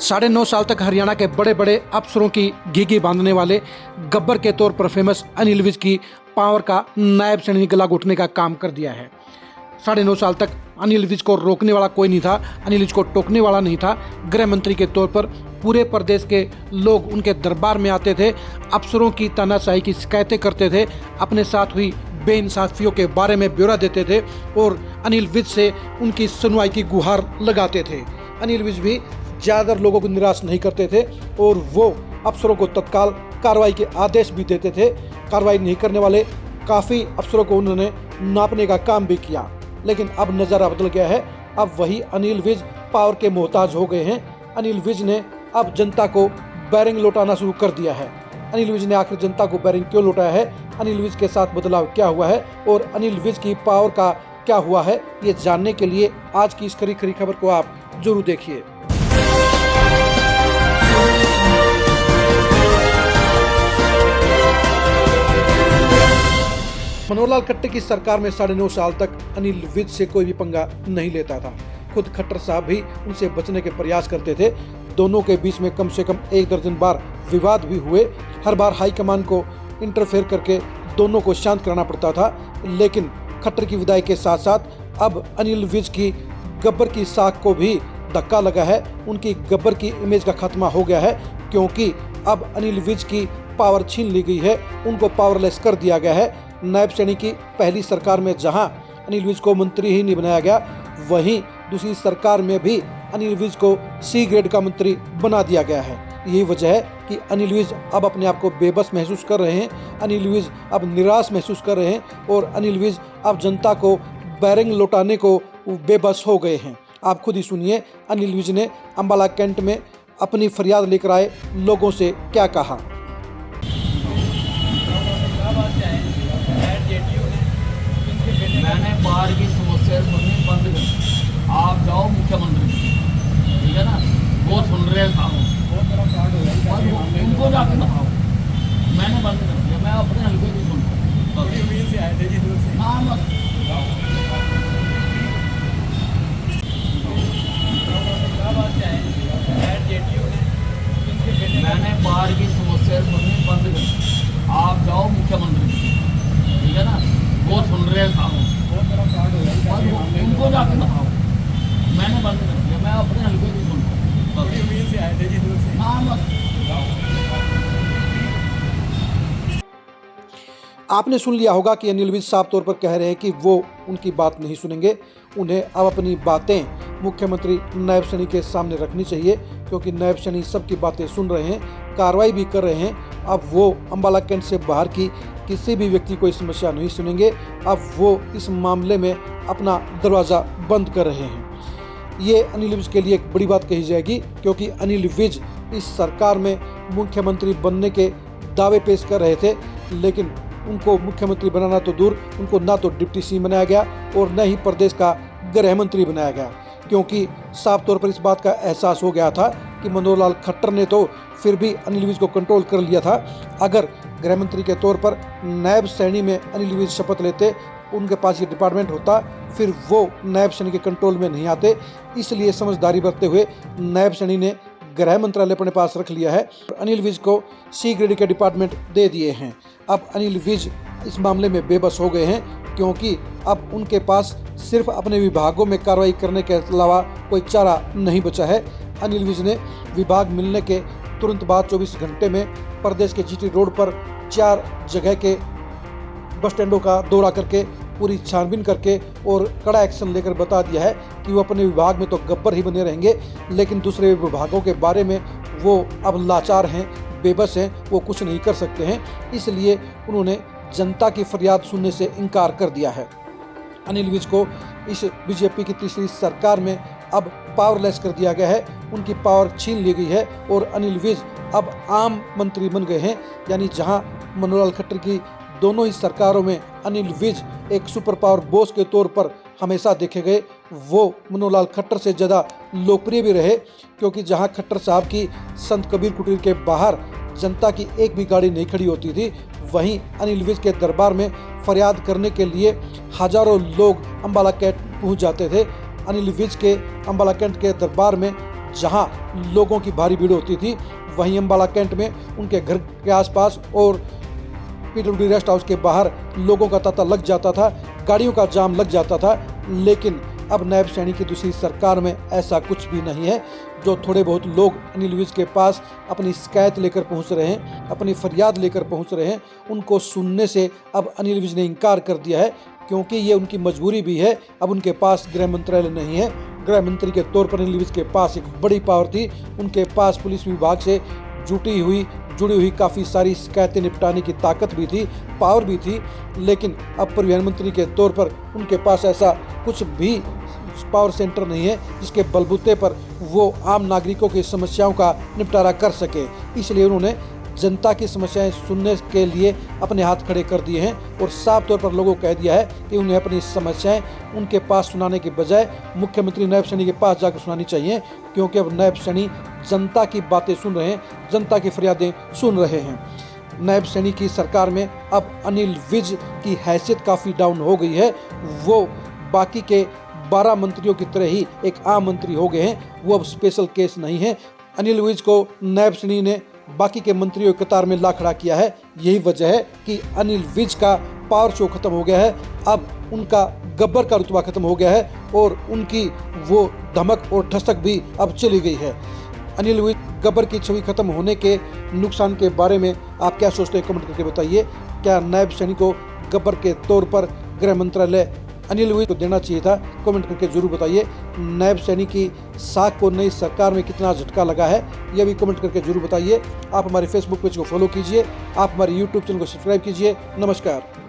9.5 साल तक हरियाणा के बड़े बड़े अफसरों की घीघी बांधने वाले गब्बर के तौर पर फेमस अनिल विज की पावर का नायब सैनी गला घोटने का काम कर दिया है। 9.5 साल तक अनिल विज को रोकने वाला कोई नहीं था, अनिल विज को टोकने वाला नहीं था। गृह मंत्री के तौर पर पूरे प्रदेश के लोग उनके दरबार में आते थे, अफसरों की तानाशाही की शिकायतें करते थे, अपने साथ हुई बेइंसाफियों के बारे में ब्यौरा देते थे और अनिल विज से उनकी सुनवाई की गुहार लगाते थे। अनिल विज भी ज़्यादातर लोगों को निराश नहीं करते थे और वो अफसरों को तत्काल कार्रवाई के आदेश भी देते थे। कार्रवाई नहीं करने वाले काफ़ी अफसरों को उन्होंने नापने का काम भी किया। लेकिन अब नज़ारा बदल गया है, अब वही अनिल विज पावर के मोहताज हो गए हैं। अनिल विज ने अब जनता को बैरिंग लौटाना शुरू कर दिया है। अनिल विज ने आखिर जनता को बैरिंग क्यों लौटाया है, अनिल विज के साथ बदलाव क्या हुआ है और अनिल विज की पावर का क्या हुआ है, ये जानने के लिए आज की इस खरी खबर को आप जरूर देखिए। मनोहर लाल खट्टर की सरकार में 9.5 साल तक अनिल विज से कोई भी पंगा नहीं लेता था। खुद खट्टर साहब भी उनसे बचने के प्रयास करते थे। दोनों के बीच में कम से कम 1 दर्जन बार विवाद भी हुए। हर बार हाईकमान को इंटरफेयर करके दोनों को शांत कराना पड़ता था। लेकिन खट्टर की विदाई के साथ साथ अब अनिल विज की गब्बर की साख को भी धक्का लगा है। उनकी गब्बर की इमेज का खात्मा हो गया है, क्योंकि अब अनिल विज की पावर छीन ली गई है, उनको पावरलेस कर दिया गया है। नायब सैनी की पहली सरकार में जहां अनिल विज को मंत्री ही नहीं बनाया गया, वहीं दूसरी सरकार में भी अनिल विज को सी ग्रेड का मंत्री बना दिया गया है। यही वजह है कि अनिल विज अब अपने आप को बेबस महसूस कर रहे हैं, अनिल विज अब निराश महसूस कर रहे हैं और अनिल विज अब जनता को बैरिंग लौटाने को बेबस हो गए हैं। आप खुद ही सुनिए अनिल विज ने अम्बाला कैंट में अपनी फरियाद लेकर आए लोगों से क्या कहा। मैंने बाढ़ की समस्या सुननी बंद कर दी। आप जाओ मुख्यमंत्री, ठीक है ना, वो सुन रहे हैं साहब, उनको जाके बताओ। मैंने बंद कर दिया, मैं अपने हल्के की सुनता मैंने बाढ़ की समस्या सुननी बंद कर दी। आप जाओ मुख्यमंत्री, ठीक है ना, वो सुन रहे हैं साहब, उनको जाके बताओ। मैंने बंद कर दिया, मैं अपने हल्के की सुनता आपने सुन लिया होगा कि अनिल विज साफ तौर पर कह रहे हैं कि वो उनकी बात नहीं सुनेंगे। उन्हें अब अपनी बातें मुख्यमंत्री नायब सैनी के सामने रखनी चाहिए, क्योंकि नायब सैनी सबकी बातें सुन रहे हैं, कार्रवाई भी कर रहे हैं। अब वो अम्बाला कैंट से बाहर की किसी भी व्यक्ति को इस समस्या नहीं सुनेंगे। अब वो इस मामले में अपना दरवाज़ा बंद कर रहे हैं। ये अनिल विज के लिए एक बड़ी बात कही जाएगी, क्योंकि अनिल विज इस सरकार में मुख्यमंत्री बनने के दावे पेश कर रहे थे, लेकिन उनको मुख्यमंत्री बनाना तो दूर, उनको ना तो डिप्टी सीएम बनाया गया और न ही प्रदेश का गृह मंत्री बनाया गया, क्योंकि साफ तौर पर इस बात का एहसास हो गया था कि मनोहर लाल खट्टर ने तो फिर भी अनिल विज को कंट्रोल कर लिया था। अगर गृह मंत्री के तौर पर नायब सैनी में अनिल विज शपथ लेते, उनके पास ये डिपार्टमेंट होता, फिर वो नायब सैनी के कंट्रोल में नहीं आते। इसलिए समझदारी बरतते हुए नायब सैनी ने गृह मंत्रालय अपने पास रख लिया है, अनिल विज को सी ग्रेड के डिपार्टमेंट दे दिए हैं। अब अनिल विज इस मामले में बेबस हो गए हैं, क्योंकि अब उनके पास सिर्फ अपने विभागों में कार्रवाई करने के अलावा कोई चारा नहीं बचा है। अनिल विज ने विभाग मिलने के तुरंत बाद 24 घंटे में प्रदेश के जीटी रोड पर 4 जगह के बस स्टैंडों का दौरा करके पूरी छानबीन करके और कड़ा एक्शन लेकर बता दिया है कि वो अपने विभाग में तो गब्बर ही बने रहेंगे, लेकिन दूसरे विभागों के बारे में वो अब लाचार हैं, बेबस हैं, वो कुछ नहीं कर सकते हैं। इसलिए उन्होंने जनता की फरियाद सुनने से इनकार कर दिया है। अनिल विज को इस बीजेपी की तीसरी सरकार में अब पावरलेस कर दिया गया है, उनकी पावर छीन ली गई है और अनिल विज अब आम मंत्री बन गए हैं। यानी जहां मनोहर लाल खट्टर की दोनों ही सरकारों में अनिल विज एक सुपर पावर बॉस के तौर पर हमेशा देखे गए, वो मनोहर लाल खट्टर से ज़्यादा लोकप्रिय भी रहे, क्योंकि जहां खट्टर साहब की संत कबीर कुटीर के बाहर जनता की एक भी गाड़ी नहीं खड़ी होती थी, वहीं अनिल विज के दरबार में फरियाद करने के लिए हजारों लोग अम्बाला कैंट पहुंच जाते थे। अनिल विज के अम्बाला कैंट के दरबार में जहां लोगों की भारी भीड़ होती थी, वहीं अम्बाला कैंट में उनके घर के आसपास और PWD रेस्ट हाउस के बाहर लोगों का तांता लग जाता था, गाड़ियों का जाम लग जाता था। लेकिन अब नायब सैनी की दूसरी सरकार में ऐसा कुछ भी नहीं है। जो थोड़े बहुत लोग अनिल विज के पास अपनी शिकायत लेकर पहुंच रहे हैं, अपनी फरियाद लेकर पहुंच रहे हैं, उनको सुनने से अब अनिल विज ने इनकार कर दिया है, क्योंकि ये उनकी मजबूरी भी है। अब उनके पास गृह मंत्रालय नहीं है। गृह मंत्री के तौर पर अनिल विज के पास एक बड़ी पावर थी, उनके पास पुलिस विभाग से जुड़ी हुई काफ़ी सारी शिकायतें निपटाने की ताकत भी थी, पावर भी थी। लेकिन अब परिवहन मंत्री के तौर पर उनके पास ऐसा कुछ भी पावर सेंटर नहीं है जिसके बलबूते पर वो आम नागरिकों की समस्याओं का निपटारा कर सके। इसलिए उन्होंने जनता की समस्याएं सुनने के लिए अपने हाथ खड़े कर दिए हैं और साफ तौर पर लोगों को कह दिया है कि उन्हें अपनी समस्याएं उनके पास सुनाने के बजाय मुख्यमंत्री नायब सैनी के पास जाकर सुनानी चाहिए, क्योंकि अब नायब सैनी जनता की बातें सुन रहे हैं, जनता की फरियादें सुन रहे हैं। नायब सैनी की सरकार में अब अनिल विज की हैसियत काफ़ी डाउन हो गई है। वो बाकी के 12 मंत्रियों की तरह ही एक आम मंत्री हो गए हैं, वो अब स्पेशल केस नहीं है। अनिल विज को नायब सैनी ने बाकी के मंत्रियों की कतार में ला खड़ा किया है। यही वजह है कि अनिल विज का पावर शो खत्म हो गया है। अब उनका गब्बर का रुतबा खत्म हो गया है और उनकी वो धमक और ठसक भी अब चली गई है। अनिल विज गब्बर की छवि खत्म होने के नुकसान के बारे में आप क्या सोचते हैं, कमेंट करके बताइए। क्या नायब सैनी को गब्बर के तौर पर गृह मंत्रालय अनिल विज को देना चाहिए था? कमेंट करके जरूर बताइए। नायब सैनी की साख को नई सरकार में कितना झटका लगा है, यह भी कमेंट करके जरूर बताइए। आप हमारे फेसबुक पेज को फॉलो कीजिए, आप हमारे यूट्यूब चैनल को सब्सक्राइब कीजिए। नमस्कार।